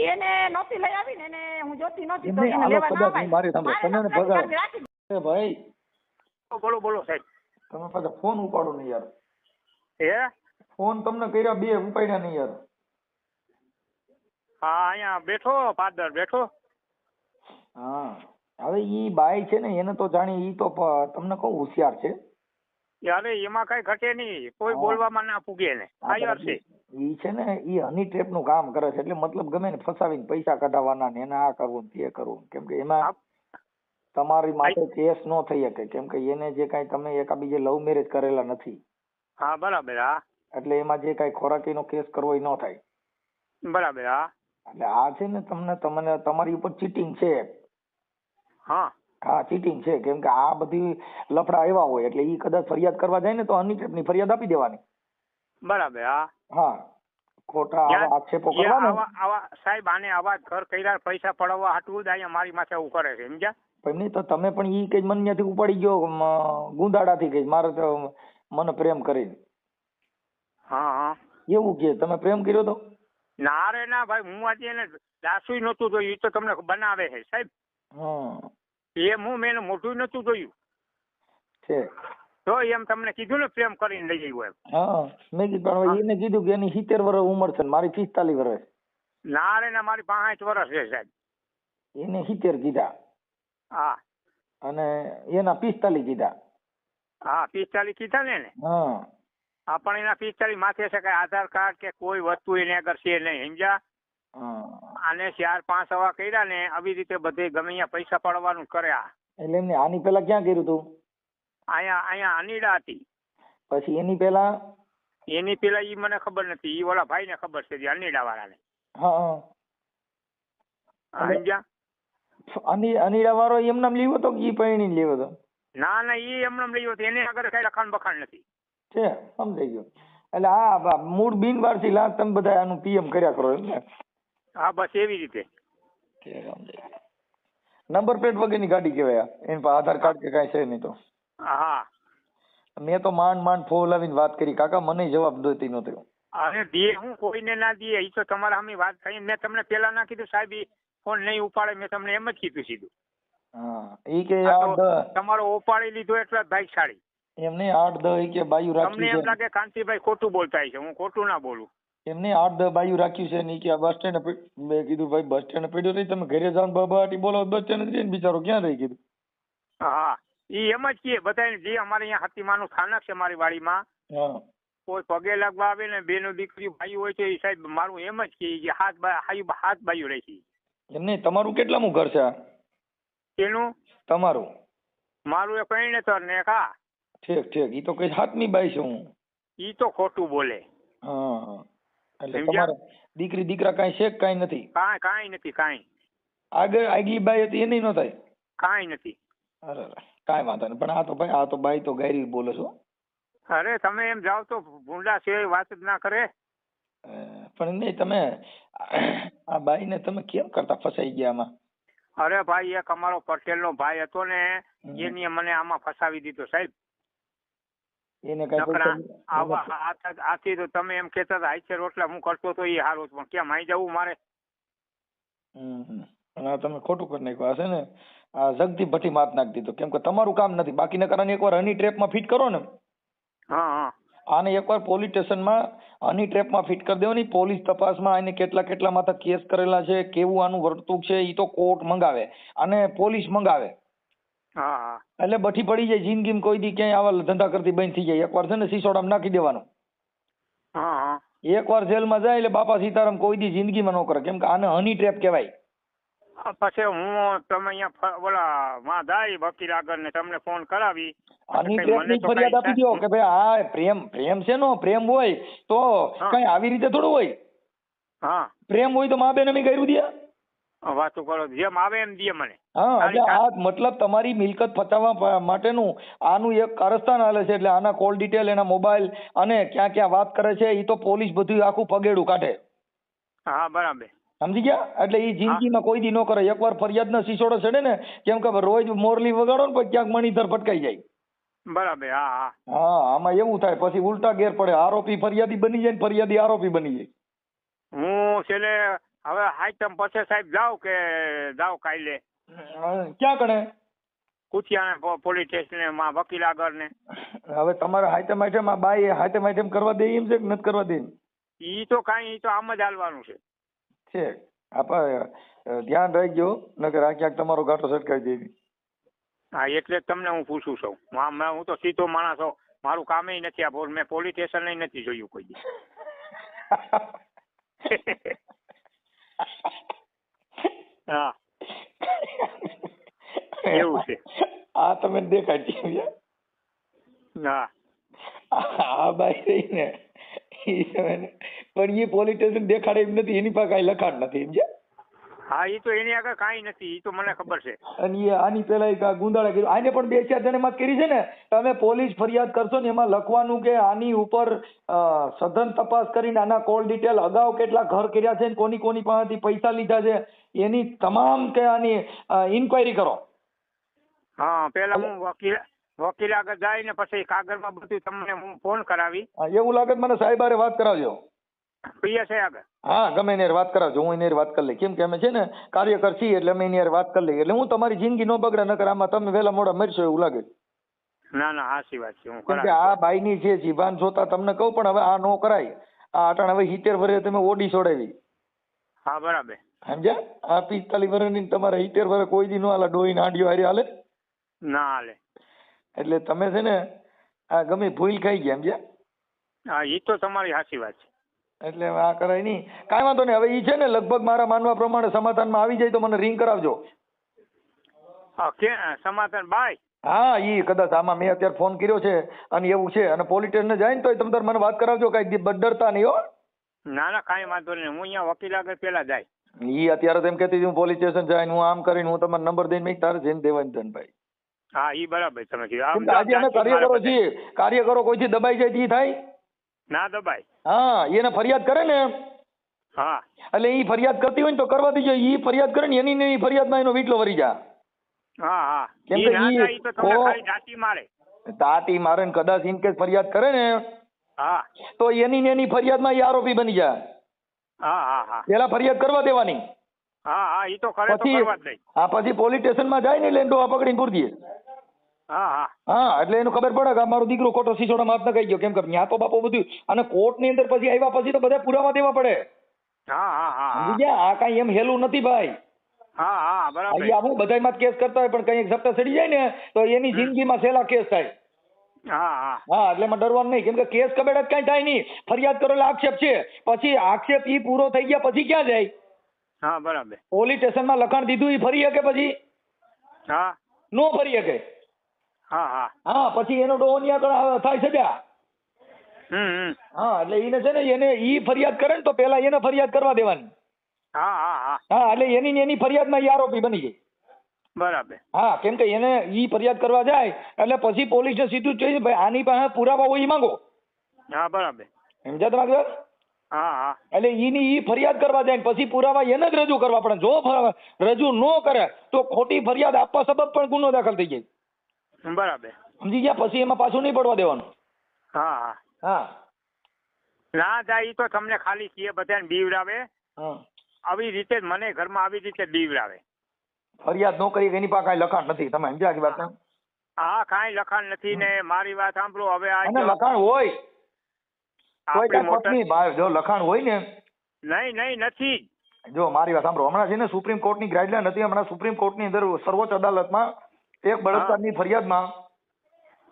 એને નહોતી લઈ આવી ને એને હું જોતી નહોતી તો એમને એને હાલો લેવા ના કદાચ અપાય. મારે સાંભળો તમે એને ભગાડ. રાખી એ ભાઈ બોલો બોલો સાહેબ. તમે પાછા ફોન ઉપાડો નહીં યાર. હે ફોન તમને કર્યા 2 ઉપાડ્યા નહીં યાર. હા અહીંયા બેઠો પાદર બેઠો. હા હવે ઈ બાઈ છે ને એને તો જાણી ઈ તો તમને કહું હોશિયાર છે. અરે એમાં કઈ ઘટે નહીં, કોઈ બોલવામાં ના પૂગે ને. આયર છે ઈ છે ને ઈ હની ટ્રેપ નું કામ કરે છે એટલે મતલબ ગમે ને ફસાવીને પૈસા કઢાવવાના ને એને આ કરવું ને તે કરવું, કેમ કે એમાં તમારી માટે કેસ નો થઈ શકે કેમ કે એને જે કાંઈ તમે એકાબીજે લવ મેરેજ કરેલા નથી. હા બરાબર. હા એટલે એમાં જે કાંઈ ખોરાકીનો કેસ કરવો એ ન થાય. બરાબર. હા એટલે આ છે ને તમને તમારી ઉપર ચીટિંગ છે. હા હા ચીટિંગ છે કેમ કે આ બધી લફડા આવ્યા હોય એટલે ઈ કદાચ ફરિયાદ કરવા જાય ને તો હની ટ્રેપની ફરિયાદ આપી દેવાની. બરાબર. હા હા ખોટા આવા આક્ષેપો કરવાના. આવા સાહેબ આને આવા ઘર કર્યા પૈસા પડવા હાટવું જ અહીંયા મારી માથે એવું કરે છે સમજ્યા. પણ નહીં તો તમે પણ ઈ કઈ મન ત્યાંથી ઉપાડી ગયો ગુંદાડાથી કઈ મારે તો મને પ્રેમ કરીને. હા હા એવું કે તમે પ્રેમ કર્યો તો? ના રે ના ભાઈ, હું આજે એને દાસુય નહોતું જોયું, એ તો તમને બનાવે છે સાહેબ. હા એ મેં મોઢું નહોતું જોયું છે તો એમ તમને કીધું ને પ્રેમ કરીને લઈ આવ્યું એમ. હા મેં કીધું પણ એને કીધું કે એની 70 વર્ષ ઉંમર છે મારી 45 વર્ષ. ના રે ના મારી 65 વર્ષ છે સાહેબ. એને 70 કીધા હા અને એના 45 કીધા. હા 45 કીધા ને એને. હા હા પણ એના 45 માથે છે કઈ આધાર કાર્ડ કે કોઈ વસ્તુ એને આગળ છે નહીં સમજ્યા. આને 4-5 હવા કર્યા ને આવી રીતે બધે ગમે અહીંયા પૈસા પડવાનું કર્યા. એટલે એમને આની પેલા ક્યાં કર્યું તું? અહીંયા અનીડા હતી. પછી એની પેલા ઈ મને ખબર નથી, ઈ ઓલા ભાઈ ને ખબર છે અનીડા વાળાને. હા સમજ્યા. અનીડા વાળો એમનામ લેવો તો ઈ પૈણી લેવો તો? ના ના ઈ એમને લઈ હતો, એને આગળ કઈ લખાણ બખાણ નથી. છે સમજાઈ ગયું. એટલે આ મૂળ બિનવારસી લાભ તમે બધા આનું પીએમ કર્યા કરો એમ ને? હા બસ એવી રીતે. નંબર પ્લેટ વગરની ગાડી કહેવાય એની પાસે આધાર કાર્ડ કે કાંઈ છે નહીં તો. હા મેં તો માંડ ફોન લાવીને વાત કરી કાકા મને જવાબ દેતી નહોતો. અરે દે હું કોઈને ના દે, એ તો તમારા સામે વાત થઈ. મેં તમને પેલા ના કીધું સાહેબ ઈ ફોન નહીં ઉપાડે, મેં તમને એમ જ કીધું સીધું. હા ઈ કે તમારો ઉપાડી લીધો એટલે ભાઈશાળી. એમને 8-10 કે બાયું રાખ્યું તમને એમ લાગે કાંતિભાઈ ખોટું બોલતા છે, હું ખોટું ના બોલું. એમને 8-10 બાયું રાખ્યું છે ને કે બસ સ્ટેન્ડ. મેં કીધું ભાઈ બસ સ્ટેન્ડ પડ્યો રહી તમે ઘરે જાવ બાબાટી બોલો બસ સ્ટેન્ડ જઈને બિચારો ક્યાં રહી કીધું. હા ઈ એમ જ કહે બધા જે અમારે અહીંયા હતીમાનું સ્થાનક છે મારી વાડીમાં. હા કોઈ પગે લાગવા આવે ને બેનો દીકરી ભાઈ હોય તો એ સાહેબ મારું એમ જ કે હાથ બાયું રાખી. એમને તમારું કેટલામું ઘર છે? એનું તમારું? મારું એ પૈણેતર ને કા. ઠીક ઈ તો કઈ હાથમી બાઈ છે હું. ઈ તો ખોટું બોલે. હા એટલે તમારા દીકરી દીકરા કાંઈ છે કાંઈ નથી? કાંઈ નથી કાંઈ. આગલી બાઈ હતી એની ન થાય? કાંઈ નથી. અરે કાંઈ વાંધો નહીં પણ આ તો બાઈ તો ગાયરી બોલે છો. અરે તમે એમ જાઓ તો ભૂંડા સિવાય વાત જ ના કરે. પણ નહીં તમે આ બાઈને તમે કેમ કરતા ફસાઈ ગયા આમાં? અરે ભાઈ એક અમારો પટેલનો ભાઈ હતો ને એની મને આમાં ફસાવી દીધો સાહેબ. એને કઈ આથી તો તમે એમ કેતા હતા હાઈચે રોટલા હું કરતો તો એ હારું પણ કેમ આઈ જવું મારે? અને તમે ખોટું કરી નાખ્યું હશે ને. આ જગદીપ ભટ્ટી માત નાખી દીધો કેમ કે તમારું કામ નથી. બાકીના કારણે એકવાર હની ટ્રેપમાં ફિટ કરો ને. હા આને એકવાર પોલીસ સ્ટેશનમાં હની ટ્રેપમાં ફિટ કરી દેવાની. પોલીસ તપાસમાં આને કેટલા માથા કેસ કરેલા છે, કેવું આનું વર્તણૂક છે, એ તો કોર્ટ મંગાવે અને પોલીસ મંગાવે. હા એટલે બઠી પડી જાય જિંદગીમાં કોઈ દી ક્યાંય આવા ધંધા કરતી બંધ થઈ જાય. એકવાર છે ને સિસોડામાં નાખી દેવાનું. હા એકવાર જેલમાં જાય એટલે બાપા સીતારામ કોઈ દી જિંદગીમાં ન કરે કેમ કે આને હની ટ્રેપ કહેવાય. પછી હું તમે અહીંયા ઓલા માં દાઈ વકીલ આગળ ને તમને ફોન કરાવી હની ટ્રેપની ફરિયાદ આપી દો કે ભાઈ આ પ્રેમ છે નો પ્રેમ હોય તો કઈ આવી રીતે થોડું હોય. હા પ્રેમ હોય તો મા બેન અમે કર્યું દે. વાતો કરો જેમ આવે એમ દે મને. હા એટલે આ મતલબ તમારી મિલકત પચાવવા માટેનું આનું એક કારસ્તાન હાલે છે. એટલે આના કોલ ડિટેલ, એના મોબાઈલ અને ક્યાં ક્યાં વાત કરે છે એ તો પોલીસ બધું આખું પગેડું કાઢે. હા બરાબર. સમજી ગયા? એટલે એ જિંદગીમાં કોઈ દી ન કરે. એકવાર ફરિયાદનો સિસોડો ચડે ને, કેમ કે રોજ મોરલી વગાડો ને પછી ક્યાંક મણિધર ભટકાઈ જાય. બરાબર. હા હા હા આમાં એવું થાય, પછી ઉલટા ગેર પડે. આરોપી ફરિયાદી બની જાય ને ફરિયાદી આરોપી બની જાય. હું છેલ્લે હવે હાઈટમ પછી સાહેબ જાવ કે જાવ કાલે ક્યાં કણે? કુતિયાણા પોલીસ સ્ટેશન માં વકીલ આગળ ને. હવે તમારે હાઈટમ આઈટમ આ બાઈ હાઈટમ આઈટમ કરવા દે એમ છે કે નથી કરવા દે? ઈ તો કાંઈ ઈ તો આમ જ હાલવાનું છે. આપણે ધ્યાન રાખજો, નકર આ ક્યાંક તમારો ઘાટો સટકાવી દેવી. હા એટલે જ તમને હું પૂછું છું. હું તો સીધો માણસ છું, મારું કામે નથી આ મેં પોલીસ સ્ટેશન નથી જોયું કોઈ દી. હા એવું છે. આ તમે દેખાડી. હા આ બાઈ રહી ને પણ એ પોલીસ સ્ટેશન દેખાડે એમ નથી, એની પાસે કઈ લખાણ નથી સમજ્યા. હા ઈ તો એની આગળ કાંઈ નથી, ઈ તો મને ખબર છે. અને એ આની પેલા ગુંદાળા કર્યું. આને પણ 2-4 જણે માં કરી છે ને. તમે પોલીસ ફરિયાદ કરશો ને એમાં લખવાનું કે આની ઉપર સઘન તપાસ કરીને આના કોલ ડિટેલ, અગાઉ કેટલા ઘર કર્યા છે, કોની કોની પાસેથી પૈસા લીધા છે, એની તમામ કે આની ઇન્ક્વાયરી કરો. હા પેલા હું વકીલ આગળ જાય ને પછી કાગળમાં બધું તમને હું ફોન કરાવી. એવું લાગે મને સાહેબ હારે વાત કરાવજો. પીએસઆઈ આગળ. હા ગમે એની વાત કરાવજો, હું એની વાત કરી લઈ. કેમ કે અમે છે ને કાર્યકર છીએ એટલે અમે એની વાત કરી લઈએ. એટલે હું તમારી જિંદગી ન બગડે, નકર આમાં તમે વહેલા મોડા મરશો એવું લાગે. ના ના સાચી વાત છે. હું કેમ કે આ બાઈની છે જીભાન જોતા તમને કહું, પણ હવે આ નો કરાય. આ અટાણ હવે 70 વર્ષે તમે ઓડી છોડાવી. હા બરાબર સમજ્યા? આ 45 વર્ષની તમારે 70 વર્ષ કોઈ દી નો હાલે. ડોહી નાંડિયો હારી હાલે ના હાલે. એટલે તમે છે ને આ ગમે ભૂલ ખાઈ ગયા સમજ્યા. હા ઈ તો તમારી સાચી વાત છે. એટલે આ કરાય નહીં, કાંઈ વાંધો નહીં. હવે ઈ છે ને લગભગ મારા માનવા પ્રમાણે સમાધાનમાં આવી જાય તો મને રિંગ કરાવજો. સમાધાન બાય? હા ઈ કદાચ આમાં મેં અત્યારે ફોન કર્યો છે અને એવું છે, અને પોલીસ સ્ટેશન જાય ને તો તમે મને વાત કરાવજો, કઈ ડરતા નહીં હો. ના ના કાંઈ વાંધો નહીં. હું અહીંયા વકીલ આગળ પેલા જાય. ઈ અત્યારે તો એમ કહેતી હું પોલીસ સ્ટેશન જાય, હું આમ કરીને હું તમારો નંબર દઈને મેં તારે જઈને દેવાની ધનભાઈ. હા ઈ બરાબર તમે કીધું. આજે અમે કાર્યકરો છીએ, કાર્યકરો કોઈથી દબાઈ જાય ઈ થાય ના દબાય. હા એને ફરિયાદ કરે ને, હા એટલે ઈ ફરિયાદ કરતી હોય ને તો કરવા દીજો. ઈ ફરિયાદ કરે ને એની ફરિયાદમાં એનો વીટલો વરી જા. હા હા કેમ ઈ કે ના ઈ જાય ઈ તો તમને ખાલી દાટી મારે. દાટી મારે ને કદાચ ઇન કેસ ફરિયાદ કરે ને હા તો એની ફરિયાદમાં ઈ આરોપી બની જાય. હા હા હા પેલા ફરિયાદ કરવા દેવાની. હા હા ઈ તો કરે તો પછી કરવા જ નહીં. હા પછી પોલીસ સ્ટેશનમાં જાય ને એટલે ડોહા પકડીને પૂરી દે. હા હા હા એટલે એનું ખબર પડે કે મારો દીકરો ખોટો સિસોડામાં હાથ નખાઈ ગયો. કેમ કે ત્યાં તો બાપો બધું, અને કોર્ટની અંદર પછી આવ્યા પછી તો બધા પુરાવા દેવા પડે. હા હા હા સમજી ગયા? આ કાંઈ એમ હેલું નથી ભાઈ. હા હા બરાબર. અહીંયા હું બધાયમાં કેસ કરતા હોય પણ કઈ ઝપટા ચડી જાય ને તો એની જિંદગીમાં છેલ્લા કેસ થાય. હા હા હા એટલે એમાં ડરવાનું નહીં. કેમ કે કેસ કબેડા જ કાંઈ થાય નહીં. ફરિયાદ કરો એટલે આક્ષેપ છે, પછી આક્ષેપ ઈ પૂરો થઈ ગયા પછી ક્યાં જાય? હા બરાબર. પોલીસ સ્ટેશનમાં લખાણ દીધું ઈ ફરી શકે પછી? હા નો ફરી શકે. હા હા હા પછી એનો ડોહો આગળ થાય સજા. હા એટલે એને છે ને એને ઈ ફરિયાદ કરે ને તો પેલા એને ફરિયાદ કરવા દેવાની. હા હા હા હા એટલે એની ફરિયાદમાં ઈ આરોપી બની જાય. બરાબર. હા કેમ કે એને ઈ ફરિયાદ કરવા જાય એટલે પછી પોલીસને સીધું જ ભાઈ આની પાસે પુરાવા હોય ઈ માંગો. હા બરાબર. સમજ્યા તમે આગળ? હા હા એટલે ઈ ફરિયાદ કરવા જાય ને પછી પુરાવા એને જ રજૂ કરવા પડે. જો રજૂ ન કરે તો ખોટી ફરિયાદ આપવા સબબ પણ ગુનો દાખલ થઈ જાય. બરાબર. સમજી ગયા? પછી એમાં પાછું નહીં પડવા દેવાનું. હા હા હા ના જાય ઈ તો તમને ખાલી કે બધાને બીવડાવે. હા આવી રીતે જ મને ઘરમાં આવી રીતે બીવડાવે. ફરિયાદ ન કરી એની પાસે કાંઈ લખાણ નથી. તમે સમજ્યા આખી વાત? હા કાંઈ લખાણ નથી ને મારી વાત સાંભળો હવે અને લખાણ હોય કોઈ કાંઈ પત્ની ભાઈ જો લખાણ હોય ને. નહીં નહીં નથી. જો મારી વાત સાંભળો, હમણાં છે ને સુપ્રીમ કોર્ટની ગાઈડલાઈન હતી. હમણાં સુપ્રીમ કોર્ટની અંદર સર્વોચ્ચ અદાલતમાં એક બળાત્કારની ફરિયાદમાં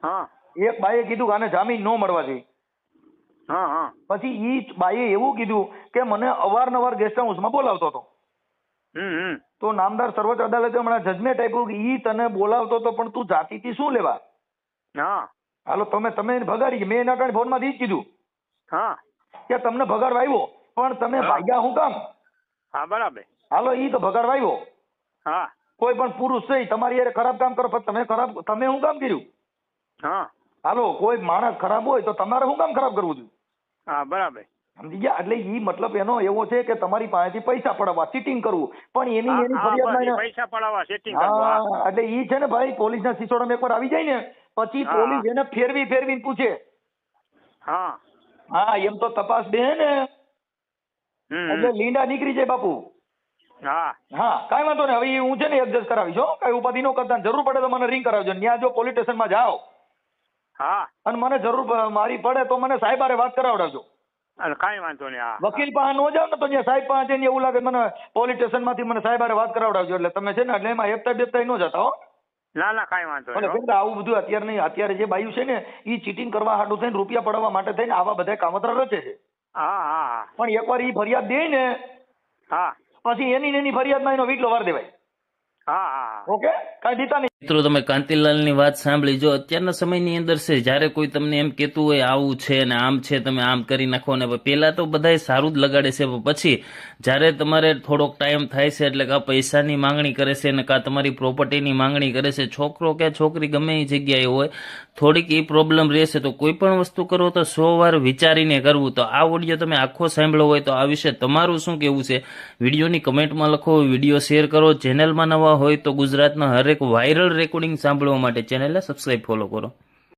હા એક બાઈએ કીધું કે આને જામીન ન મળવા જોઈએ. હા હા પછી ઈ બાઈએ એવું કીધું કે મને અવારનવાર ગેસ્ટ હાઉસમાં બોલાવતો હતો. તો નામદાર સર્વોચ્ચ અદાલતે હમણાં જજમેન્ટ આપ્યું કે ઈ તને બોલાવતો હતો પણ તું જાતિથી શું લેવા? હા હાલો તમે એને ભગાડી. મેં એના ફોનમાં જ કીધું હા કે તમને ભગાડવા આવ્યો પણ તમે ભાગ્યા હું કામ? હા બરાબર. હાલો ઈ તો ભગાડવા આવ્યો. હા કોઈ પણ પુરુષ છે ઈ તમારી હારે ખરાબ કામ કરો પણ તમે શું કામ કર્યું? હા હાલો કોઈ માણસ ખરાબ હોય તો તમારે શું કામ ખરાબ કરવું જોઈએ? હા બરાબર. સમજી ગયા? એટલે ઈ મતલબ એનો એવો છે કે તમારી પાસેથી પૈસા પડાવવા, ચીટિંગ કરવું, પણ એની હા, ફરિયાદમાં બસ, પૈસા પડાવવા સેટિંગ કરવું. હા. હા એટલે ઈ છે ને ભાઈ પોલીસના સિસોડામાં એકવાર આવી જાય ને પછી હા. પોલીસ એને ફેરવીને પૂછે. હા હા એમ તો તપાસ દે ને એટલે લીંડા નીકળી જાય બાપુ. હા હા કાંઈ વાંધો નહીં. હવે હું છે ને એડજસ્ટ કરાવીશ હો, કાંઈ ઉપાધિ ન કરતા. જરૂર પડે તો મને રિંગ કરાવજો. ત્યાં જો પોલીસ સ્ટેશનમાં જાઓ હા અને મને જરૂર મારી પડે તો મને સાહેબ હારે વાત કરાવડાવજો. કાંઈ વાંધો નહીં. હા વકીલ પાસે ન જાવ ને તો ત્યાં સાહેબ પાસે જઈને એવું લાગે મને પોલીસ સ્ટેશન માંથી મને સાહેબ હારે વાત કરાવડાવજો. એટલે તમે છે ને એટલે એમાં એકતા બેતા ન જતા હો. ના ના કાંઈ વાંધો એટલે નહીં. કેમ કે આવું બધું અત્યારે નહીં. અત્યારે જે બાયું છે ને એ ચીટિંગ કરવા હાટું થઈને રૂપિયા પડાવવા માટે થઈને આવા બધા કામતરા રચે છે. હા હા હા પણ એકવાર ઈ ફરિયાદ દે ને હા પછી એની ફરિયાદમાં એનો વીટલો વાર દેવાય. હા હા ઓકે કાંઈ દીતા નહીં. મિત્રો તમે કાંતિલાલની વાત સાંભળી. જો અત્યારના સમયની અંદર છે જ્યારે કોઈ તમને એમ કહેતું હોય આવું છે ને આમ છે તમે આમ કરી નાખો ને પહેલાં તો બધાય સારું જ લગાડે છે, પણ પછી જ્યારે તમારે થોડોક ટાઈમ થાય છે એટલે કાં પૈસાની માંગણી કરે છે ને કાં તમારી પ્રોપર્ટીની માંગણી કરે છે, છોકરો કે છોકરી ગમે એ જગ્યાએ હોય, થોડીક એ પ્રોબ્લેમ રહેશે તો કોઈ પણ વસ્તુ કરો તો 100 વાર વિચારીને કરવું. તો આ ઓડિયો તમે આખો સાંભળ્યો હોય તો આ વિશે તમારું શું કહેવું છે વિડીયોની કમેન્ટમાં લખો, વિડીયો શેર કરો. ચેનલમાં નવા હોય તો ગુજરાતના હરેક વાયરલ રેકોર્ડિંગ સાંભળવા માટે ચેનલને સબસ્ક્રાઇબ ફોલો કરો.